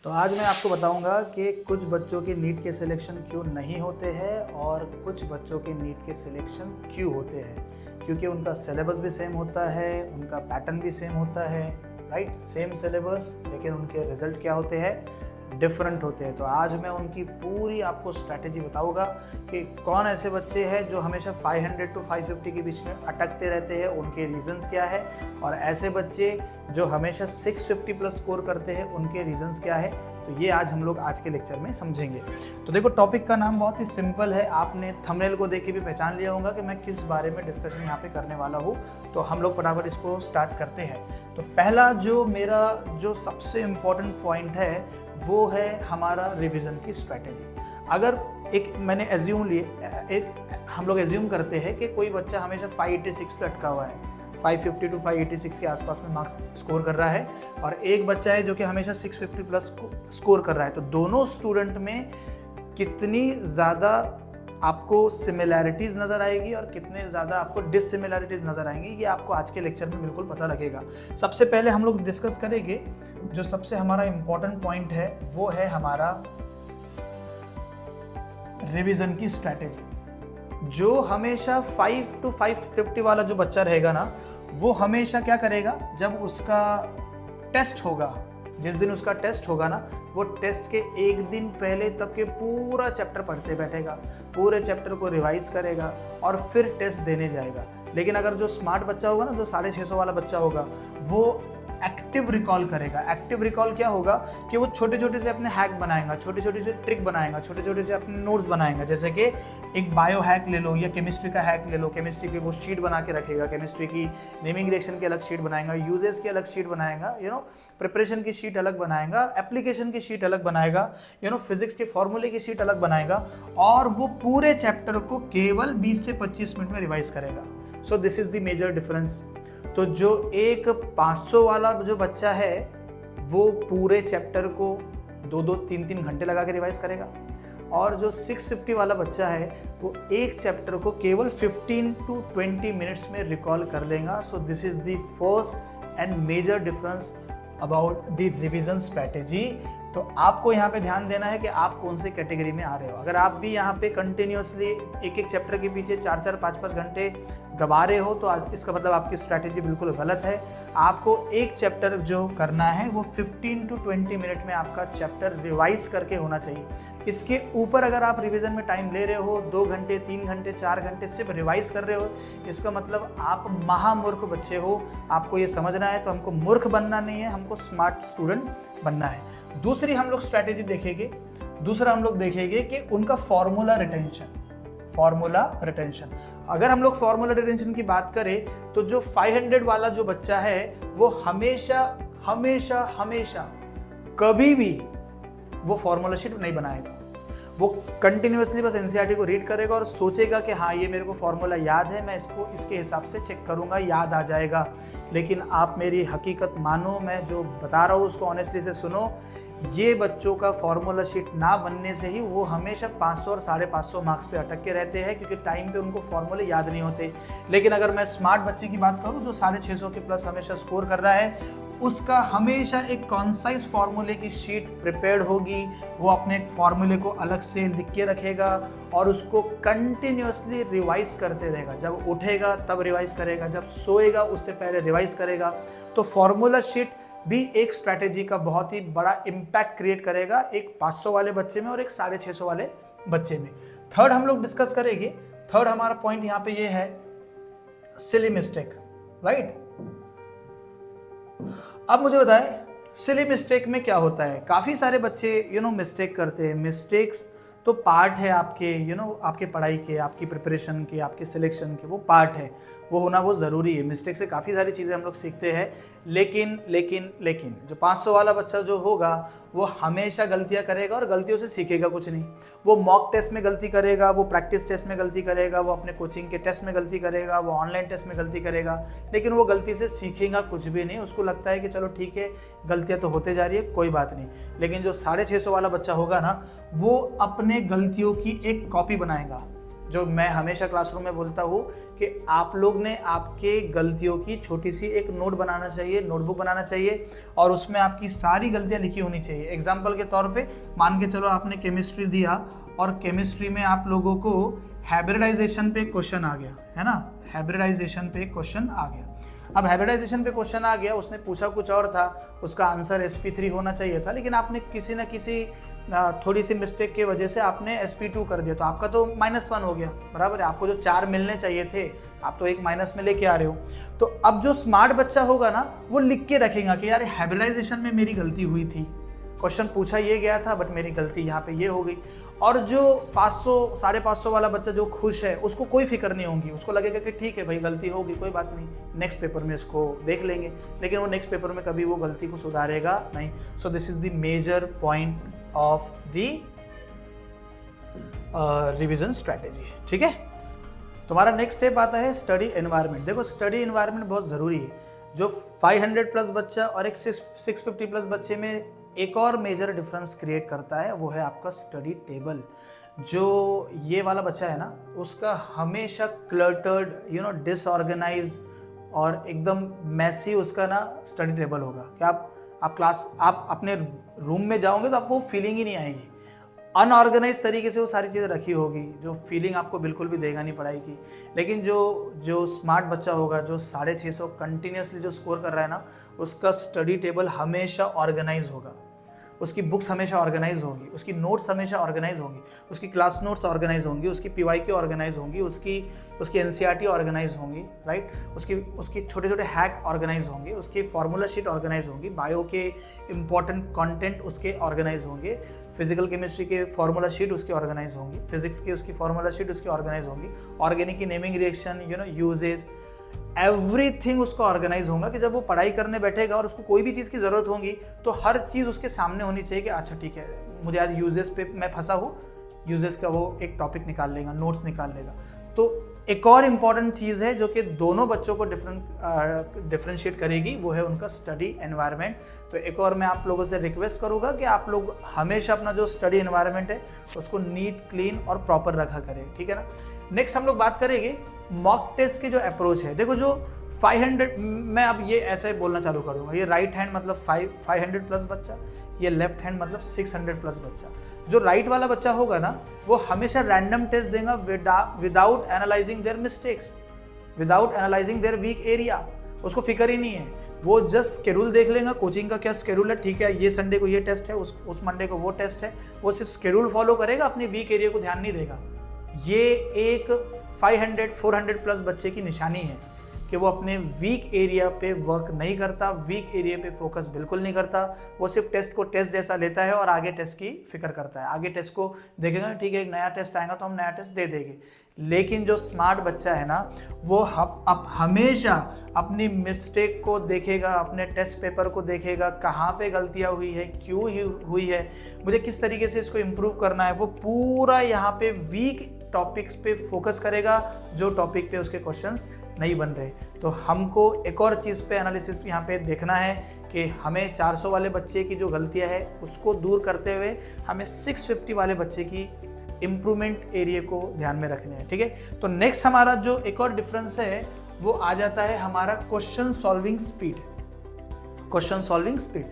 तो आज मैं आपको बताऊंगा कि कुछ बच्चों के नीट के सिलेक्शन क्यों नहीं होते हैं और कुछ बच्चों के नीट के सिलेक्शन क्यों होते हैं। क्योंकि उनका सिलेबस भी सेम होता है, उनका पैटर्न भी सेम होता है, राइट। सेम सिलेबस लेकिन उनके रिजल्ट क्या होते हैं, डिफरेंट होते हैं। तो आज मैं उनकी पूरी आपको स्ट्रैटेजी बताऊंगा कि कौन ऐसे बच्चे हैं जो हमेशा 500 to 550 के बीच में अटकते रहते हैं, उनके रीजंस क्या है, और ऐसे बच्चे जो हमेशा 650 प्लस स्कोर करते हैं उनके रीजंस क्या है। तो ये आज हम लोग आज के लेक्चर में समझेंगे। तो देखो, टॉपिक का नाम बहुत ही सिंपल है, आपने थंबनेल को देख के भी पहचान लिया होगा कि मैं किस बारे में डिस्कशन यहाँ पे करने वाला हूँ। तो हम लोग फटाफट इसको स्टार्ट करते हैं। तो पहला जो सबसे इम्पोर्टेंट पॉइंट है वो है हमारा रिवीजन की स्ट्रैटेजी। अगर हम लोग एज्यूम करते हैं कि कोई बच्चा हमेशा 586 पे अटका हुआ है, 550 to 586 के आसपास में मार्क्स स्कोर कर रहा है, और एक बच्चा है जो कि हमेशा 650 प्लस स्कोर कर रहा है। तो दोनों स्टूडेंट में कितनी ज़्यादा आपको सिमिलैरिटीज़ नज़र आएगी और कितने ज़्यादा आपको डिससिमिलैरिटीज़ नज़र आएंगी, ये आपको आज के लेक्चर में बिल्कुल पता लगेगा। सबसे पहले हम लोग डिस्कस करेंगे जो सबसे हमारा इम्पोर्टेंट पॉइंट है, वो है हमारा रिवीजन की स्ट्रैटेजी। जो हमेशा 5 to 550 वाला जो बच्चा रहेगा ना, वो हमेशा क्या करेगा, जब उसका टेस्ट होगा, जिस दिन उसका टेस्ट होगा ना, वो टेस्ट के एक दिन पहले तक के पूरा चैप्टर पढ़ते बैठेगा, पूरे चैप्टर को रिवाइज करेगा और फिर टेस्ट देने जाएगा। लेकिन अगर जो स्मार्ट बच्चा होगा ना, जो 650 वाला बच्चा होगा, वो एक्टिव रिकॉल करेगा। एक्टिव रिकॉल क्या होगा कि वो छोटे छोटे से अपने हैक बनाएगा, छोटे छोटे से ट्रिक बनाएगा, छोटे छोटे से अपने नोट्स बनाएगा। जैसे कि एक बायो हैक ले लो या केमिस्ट्री का हैक ले लो, केमिस्ट्री की वो शीट बना के रखेगा, केमिस्ट्री की नेमिंग रिएक्शन की अलग शीट बनाएगा, यूजेस की अलग शीट बनाएगा, प्रिपरेशन की शीट अलग बनाएगा, एप्लीकेशन की शीट अलग बनाएगा, फिजिक्स के फॉर्मूले की शीट अलग बनाएगा, और वो पूरे चैप्टर को केवल 20 से 25 मिनट में रिवाइज करेगा। So this is the major difference. तो जो एक 500 वाला जो बच्चा है वो पूरे चैप्टर को 2-2, 3-3 घंटे लगा के रिवाइज करेगा, और जो 650 वाला बच्चा है वो एक चैप्टर को केवल 15 to 20 मिनट्स में रिकॉल कर लेगा। So this is the first and major difference about the revision strategy. तो आपको यहाँ पे ध्यान देना है कि आप कौन से कैटेगरी में आ रहे हो। अगर आप भी यहाँ पे कंटिन्यूसली एक चैप्टर के पीछे 4-4, 5-5 घंटे गवा रहे हो, तो इसका मतलब आपकी स्ट्रैटेजी बिल्कुल गलत है। आपको एक चैप्टर जो करना है वो 15 to 20 मिनट में आपका चैप्टर रिवाइज करके होना चाहिए। इसके ऊपर अगर आप रिवीजन में टाइम ले रहे हो, 2 घंटे, 3 घंटे, 4 घंटे सिर्फ रिवाइज कर रहे हो, इसका मतलब आप महामूर्ख बच्चे हो। आपको ये समझना है। तो हमको मूर्ख बनना नहीं है, हमको स्मार्ट स्टूडेंट बनना है। दूसरा हम लोग देखेंगे कि उनका फॉर्मूला रिटेंशन। अगर हम लोग फॉर्मूला रिटेंशन की बात करें तो जो 500 वाला जो बच्चा है वो हमेशा कभी भी वो फॉर्मूला शीट नहीं बनाएगा। वो कंटिन्यूसली बस एनसीईआरटी को रीड करेगा और सोचेगा कि हाँ, ये मेरे को फॉर्मूला याद है, मैं इसको इसके हिसाब से चेक करूँगा, याद आ जाएगा। लेकिन आप मेरी हकीकत मानो, मैं जो बता रहा हूँ उसको ऑनेस्टली से सुनो। ये बच्चों का फॉर्मूला शीट ना बनने से ही वो हमेशा 500 और 550 मार्क्स पे अटक के रहते हैं, क्योंकि टाइम पे उनको फॉर्मूले याद नहीं होते। लेकिन अगर मैं स्मार्ट बच्चे की बात करूँ जो 650 के प्लस हमेशा स्कोर कर रहा है, उसका हमेशा एक कॉन्साइज फार्मूले की शीट प्रिपेयर्ड होगी। वो अपने फार्मूले को अलग से लिख के रखेगा और उसको कंटिन्यूसली रिवाइज करते रहेगा। जब उठेगा तब रिवाइज करेगा, जब सोएगा उससे पहले रिवाइज करेगा। तो फार्मूला शीट भी एक स्ट्रैटेजी का बहुत ही बड़ा इम्पैक्ट क्रिएट करेगा, एक 500 वाले बच्चे में और एक 650 वाले बच्चे में। थर्ड हम लोग डिस्कस करेंगे। थर्ड हमारा पॉइंट यहाँ पे ये है सिली मिस्टेक, राइट। अब मुझे बताएं सिली मिस्टेक में क्या होता है। काफ़ी सारे बच्चे मिस्टेक करते हैं। मिस्टेक्स तो पार्ट है आपके आपके पढ़ाई के, आपकी प्रिपरेशन के, आपके सिलेक्शन के, वो पार्ट है, वो होना वो ज़रूरी है। मिस्टेक से काफ़ी सारी चीज़ें हम लोग सीखते हैं। लेकिन जो 500 वाला बच्चा जो होगा वो हमेशा गलतियां करेगा और गलतियों से सीखेगा कुछ नहीं। वो मॉक टेस्ट में गलती करेगा, वो प्रैक्टिस टेस्ट में गलती करेगा, वो अपने कोचिंग के टेस्ट में गलती करेगा, वो ऑनलाइन टेस्ट में गलती करेगा, लेकिन वो गलती से सीखेगा कुछ भी नहीं। उसको लगता है कि चलो ठीक है, गलतियां तो होते जा रही है, कोई बात नहीं। लेकिन जो 650 वाला बच्चा होगा ना, वो अपने गलतियों की एक कॉपी बनाएगा। जो मैं हमेशा क्लासरूम में बोलता हूँ कि आप लोग ने आपके गलतियों की छोटी सी एक नोट बनाना चाहिए, नोटबुक बनाना चाहिए और उसमें आपकी सारी गलतियाँ लिखी होनी चाहिए। एग्जाम्पल के तौर पे मान के चलो आपने केमिस्ट्री दिया और केमिस्ट्री में आप लोगों को हाइब्रिडाइजेशन पे क्वेश्चन आ गया, है ना, हाइब्रिडाइजेशन पे क्वेश्चन आ गया। अब हाइब्रिडाइजेशन पे क्वेश्चन आ गया, उसने पूछा कुछ और था, उसका आंसर sp3 होना चाहिए था, लेकिन आपने किसी न किसी थोड़ी सी मिस्टेक की वजह से आपने sp2 कर दिया, तो आपका तो -1 हो गया, बराबर है। आपको जो 4 मिलने चाहिए थे आप तो एक माइनस में लेके आ रहे हो। तो अब जो स्मार्ट बच्चा होगा ना वो लिख के रखेगा कि यार हाइब्रिडाइजेशन में मेरी गलती हुई थी, क्वेश्चन पूछा ये गया था बट मेरी गलती यहाँ पे ये हो गई। और जो 500 550 वाला बच्चा जो खुश है उसको कोई फिक्र नहीं होगी, उसको लगेगा कि ठीक है भाई गलती होगी कोई बात नहीं, नेक्स्ट पेपर में इसको देख लेंगे, लेकिन वो नेक्स्ट पेपर में कभी वो गलती को सुधारेगा नहीं। So this is the major point of the revision strategy. ठीक है, तुम्हारा नेक्स्ट स्टेप आता है स्टडी एनवायरनमेंट। देखो स्टडी एनवायरनमेंट बहुत ज़रूरी है। जो 500 प्लस बच्चा और एक 650 प्लस बच्चे में एक और मेजर डिफरेंस क्रिएट करता है, वो है आपका स्टडी टेबल। जो ये वाला बच्चा है ना उसका हमेशा क्लटर्ड डिसऑर्गेनाइज और एकदम मैसी उसका ना स्टडी टेबल होगा कि आप अपने रूम में जाओगे तो आपको फीलिंग ही नहीं आएगी, अनऑर्गेनाइज तरीके से वो सारी चीज़ें रखी होगी, जो फीलिंग आपको बिल्कुल भी देगा नहीं पढ़ाई की। लेकिन जो स्मार्ट बच्चा होगा, जो 650 कंटिन्यूसली जो स्कोर कर रहा है ना, उसका स्टडी टेबल हमेशा ऑर्गेनाइज होगा, उसकी बुक्स हमेशा ऑर्गेनाइज होगी, उसकी नोट्स हमेशा ऑर्गेनाइज होंगी, उसकी क्लास नोट्स ऑर्गेनाइज होंगी, उसकी PYQ ऑर्गेनाइज होंगी, उसकी NCERT ऑर्गेनाइज होंगी, राइट, उसकी छोटे छोटे हैक ऑर्गेनाइज होंगे, उसकी फार्मूला शीट ऑर्गेनाइज होंगी, बायो के इंपॉर्टेंट कंटेंट उसके ऑर्गेनाइज होंगे, फिजिकल केमिस्ट्री के फार्मूला शीट उसकी ऑर्गेनाइज होंगी, फिजिक्स की उसकी फार्मूला शीट उसकी ऑर्गेनाइज होंगी, ऑर्गेनिक की नेमिंग रिएक्शन यूजेज एवरीथिंग उसका ऑर्गेनाइज होगा कि जब वो पढ़ाई करने बैठेगा और उसको कोई भी चीज़ की ज़रूरत होगी तो हर चीज़ उसके सामने होनी चाहिए कि अच्छा ठीक है मुझे आज यूजेस पे मैं फंसा हूँ, यूजेस का वो एक टॉपिक निकाल लेगा, नोट्स निकाल लेगा। तो एक और इम्पॉर्टेंट चीज़ है जो कि दोनों बच्चों को डिफरेंशिएट करेगी, वो है उनका स्टडी एनवायरनमेंट। तो एक और मैं आप लोगों से रिक्वेस्ट करूँगा कि आप लोग हमेशा अपना जो स्टडी एनवायरनमेंट है उसको नीट, क्लीन और प्रॉपर रखा करें, ठीक है ना। नेक्स्ट हम लोग बात करेंगे मॉक टेस्ट की जो अप्रोच है। देखो जो 500, मैं अब ये ऐसे बोलना चालू करूँगा, ये राइट हैंड मतलब 500 प्लस बच्चा, ये लेफ्ट हैंड मतलब 600 प्लस बच्चा। जो राइट वाला बच्चा होगा ना वो हमेशा रैंडम टेस्ट देगा without analysing their mistakes, without analysing there week area. उसको फिक्र ही नहीं है, वो जस्ट शेड्यूल देख लेगा, कोचिंग का क्या शेड्यूल है, ठीक है ये संडे को ये टेस्ट है, उस मंडे को वो टेस्ट है, वो सिर्फ शेड्यूल फॉलो करेगा, अपनी वीक एरिया को ध्यान नहीं देगा। ये एक 500-400 प्लस बच्चे की निशानी है कि वो अपने वीक एरिया पे वर्क नहीं करता, वीक एरिया पे फोकस बिल्कुल नहीं करता, वो सिर्फ टेस्ट को टेस्ट जैसा लेता है और आगे टेस्ट की फिक्र करता है, आगे टेस्ट को देखेगा ठीक है एक नया टेस्ट आएगा तो हम नया टेस्ट दे देंगे। लेकिन जो स्मार्ट बच्चा है ना वो अब हमेशा अपनी मिस्टेक को देखेगा, अपने टेस्ट पेपर को देखेगा, कहाँ पे गलतियाँ हुई है, क्यों हुई है, मुझे किस तरीके से इसको इम्प्रूव करना है, वो पूरा यहाँ पे वीक टॉपिक्स पे फोकस करेगा जो टॉपिक पे उसके क्वेश्चंस नहीं बन रहे। तो हमको एक और चीज़ पे एनालिसिस यहाँ पे देखना है कि हमें 400 वाले बच्चे की जो गलतियाँ है उसको दूर करते हुए हमें 650 वाले बच्चे की इम्प्रूवमेंट एरिया को ध्यान में रखने हैं, ठीक है। तो नेक्स्ट हमारा जो एक और डिफरेंस है वो आ जाता है हमारा question solving speed. Question solving speed,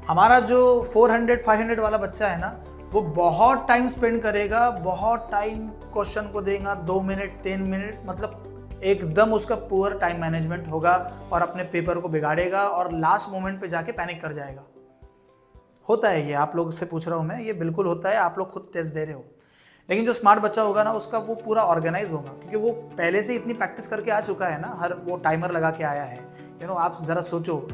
हमारा जो 400-500 वाला बच्चा है ना वो बहुत टाइम स्पेंड करेगा, बहुत टाइम क्वेश्चन को देगा, 2 मिनट 3 मिनट, मतलब एकदम उसका पुअर टाइम मैनेजमेंट होगा और अपने पेपर को बिगाड़ेगा और लास्ट मोमेंट पे जाके पैनिक कर जाएगा। होता है ये, आप लोग से पूछ रहा हूँ मैं, ये बिल्कुल होता है, आप लोग खुद टेस्ट दे रहे हो। लेकिन जो स्मार्ट बच्चा होगा ना उसका वो पूरा ऑर्गेनाइज होगा क्योंकि वो पहले से इतनी प्रैक्टिस करके आ चुका है ना, हर वो टाइमर लगा के आया है। आप ज़रा सोचो,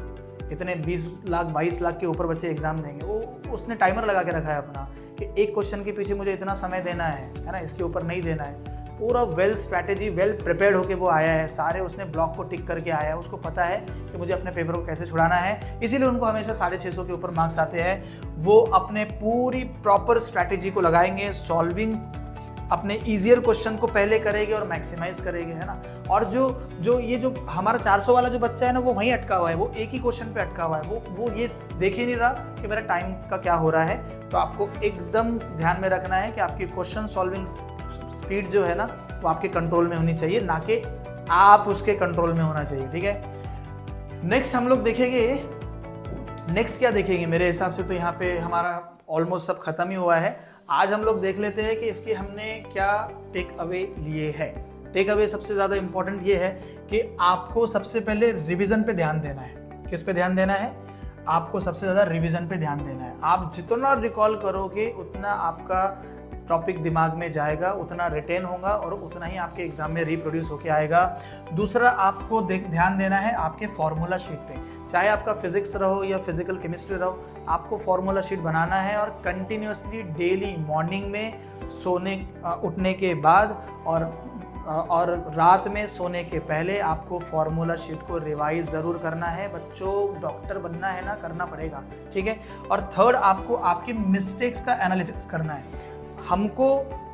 इतने 20 लाख 22 लाख के ऊपर बच्चे एग्जाम देंगे, वो उसने टाइमर लगा के रखा है अपना कि एक क्वेश्चन के पीछे मुझे इतना समय देना है ना, इसके ऊपर नहीं देना है। पूरा वेल स्ट्रैटेजी, वेल प्रिपेयर्ड होके वो आया है, सारे उसने ब्लॉक को टिक करके आया है, उसको पता है कि मुझे अपने पेपर को कैसे छुड़ाना है, इसीलिए उनको हमेशा 650 के ऊपर मार्क्स आते हैं। वो अपने पूरी प्रॉपर स्ट्रैटेजी को लगाएंगे, सॉल्विंग अपने ईजियर क्वेश्चन को पहले करेंगे और मैक्सिमाइज करेंगे, है ना। और जो हमारा 400 वाला जो बच्चा है ना वो वहीं अटका हुआ है, वो एक ही क्वेश्चन पे अटका हुआ है, वो ये देख ही नहीं रहा कि मेरा टाइम का क्या हो रहा है। तो आपको एकदम ध्यान में रखना है कि आपकी क्वेश्चन सॉल्विंग स्पीड जो है ना वो आपके कंट्रोल में होनी चाहिए, ना कि आप उसके कंट्रोल में होना चाहिए। ठीक है, नेक्स्ट हम लोग देखेंगे, नेक्स्ट क्या देखेंगे, मेरे हिसाब से तो यहाँ पे हमारा ऑलमोस्ट सब खत्म ही हुआ है। आज हम लोग देख लेते हैं कि इसके हमने क्या टेक अवे लिए है। टेक अवे सबसे ज़्यादा इंपॉर्टेंट ये है कि आपको सबसे पहले रिवीजन पे ध्यान देना है। किस पे ध्यान देना है? आपको सबसे ज़्यादा रिवीजन पे ध्यान देना है। आप जितना रिकॉल करोगे उतना आपका टॉपिक दिमाग में जाएगा, उतना रिटेन होगा और उतना ही आपके एग्जाम में रिप्रोड्यूस होके आएगा। दूसरा, आपको ध्यान देना है आपके फॉर्मूला शीट पे, चाहे आपका फिजिक्स रहो या फिजिकल केमिस्ट्री रहो, आपको फॉर्मूला शीट बनाना है और कंटिन्यूसली डेली मॉर्निंग में उठने के बाद और रात में सोने के पहले आपको फॉर्मूला शीट को रिवाइज ज़रूर करना है। बच्चों, डॉक्टर बनना है ना, करना पड़ेगा। ठीक है, और थर्ड, आपको आपकी मिस्टेक्स का एनालिसिस करना है। हमको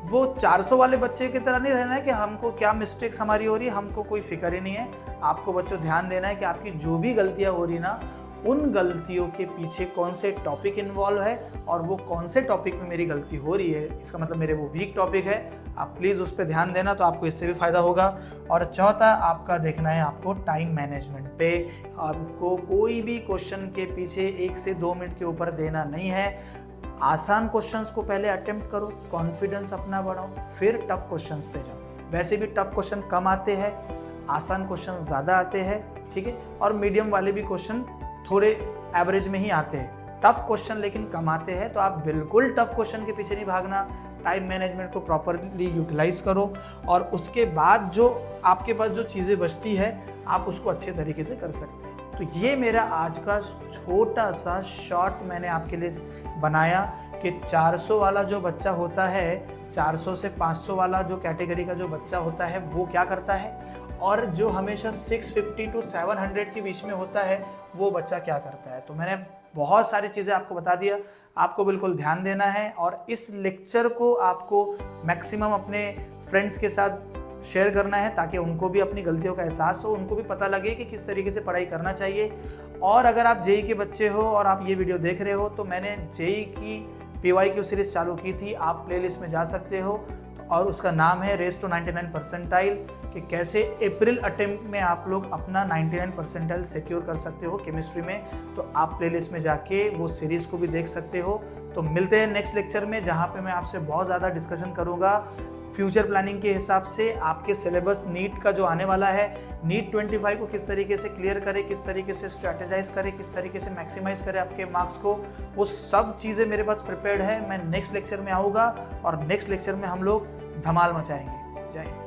वो 400 वाले बच्चे की तरह नहीं रहना है कि हमको क्या मिस्टेक्स हमारी हो रही है, हमको कोई फिक्र ही नहीं है। आपको बच्चों ध्यान देना है कि आपकी जो भी गलतियां हो रही ना, उन गलतियों के पीछे कौन से टॉपिक इन्वॉल्व है और वो कौन से टॉपिक में मेरी गलती हो रही है, इसका मतलब मेरे वो वीक टॉपिक है। आप प्लीज़ उस पर ध्यान देना, तो आपको इससे भी फ़ायदा होगा। और चौथा, आपका देखना है आपको टाइम मैनेजमेंट पे। आपको कोई भी क्वेश्चन के पीछे 1 से 2 मिनट के ऊपर देना नहीं है। आसान क्वेश्चंस को पहले अटेम्प्ट करो, कॉन्फिडेंस अपना बढ़ाओ, फिर टफ क्वेश्चंस पे जाओ। वैसे भी टफ क्वेश्चन कम आते हैं, आसान क्वेश्चन ज़्यादा आते हैं। ठीक है, और मीडियम वाले भी क्वेश्चन थोड़े एवरेज में ही आते हैं। टफ क्वेश्चन लेकिन कम आते हैं, तो आप बिल्कुल टफ क्वेश्चन के पीछे नहीं भागना। टाइम मैनेजमेंट को प्रॉपरली यूटिलाइज करो और उसके बाद जो आपके पास जो चीज़ें बचती है आप उसको अच्छे तरीके से कर सकते हैं। तो ये मेरा आज का छोटा सा शॉर्ट मैंने आपके लिए बनाया कि 400 वाला जो बच्चा होता है, 400 से 500 वाला जो कैटेगरी का जो बच्चा होता है वो क्या करता है, और जो हमेशा 650 to 700 के बीच में होता है वो बच्चा क्या करता है। तो मैंने बहुत सारी चीज़ें आपको बता दिया, आपको बिल्कुल ध्यान देना है और इस लेक्चर को आपको मैक्सिमम अपने फ्रेंड्स के साथ शेयर करना है ताकि उनको भी अपनी गलतियों का एहसास हो, उनको भी पता लगे कि किस तरीके से पढ़ाई करना चाहिए। और अगर आप जेई के बच्चे हो और आप ये वीडियो देख रहे हो, तो मैंने जेई की PYQ सीरीज चालू की थी, आप प्लेलिस्ट में जा सकते हो और उसका नाम है रेस टू 99 परसेंटाइल, कि कैसे अप्रैल अटेम्प्ट में आप लोग अपना 99 परसेंटाइल सिक्योर कर सकते हो केमिस्ट्री में। तो आप प्लेलिस्ट में जाके वो सीरीज़ को भी देख सकते हो। तो मिलते हैं नेक्स्ट लेक्चर में, जहाँ पे मैं आपसे बहुत ज़्यादा डिस्कशन करूँगा फ्यूचर प्लानिंग के हिसाब से। आपके सिलेबस नीट का जो आने वाला है, नीट 25 को किस तरीके से क्लियर करें, किस तरीके से स्ट्रैटेजाइज करें, किस तरीके से मैक्सिमाइज करें आपके मार्क्स को, वो सब चीज़ें मेरे पास प्रिपेयर्ड है। मैं नेक्स्ट लेक्चर में आऊँगा और नेक्स्ट लेक्चर में हम लोग धमाल मचाएंगे। जय हिंद।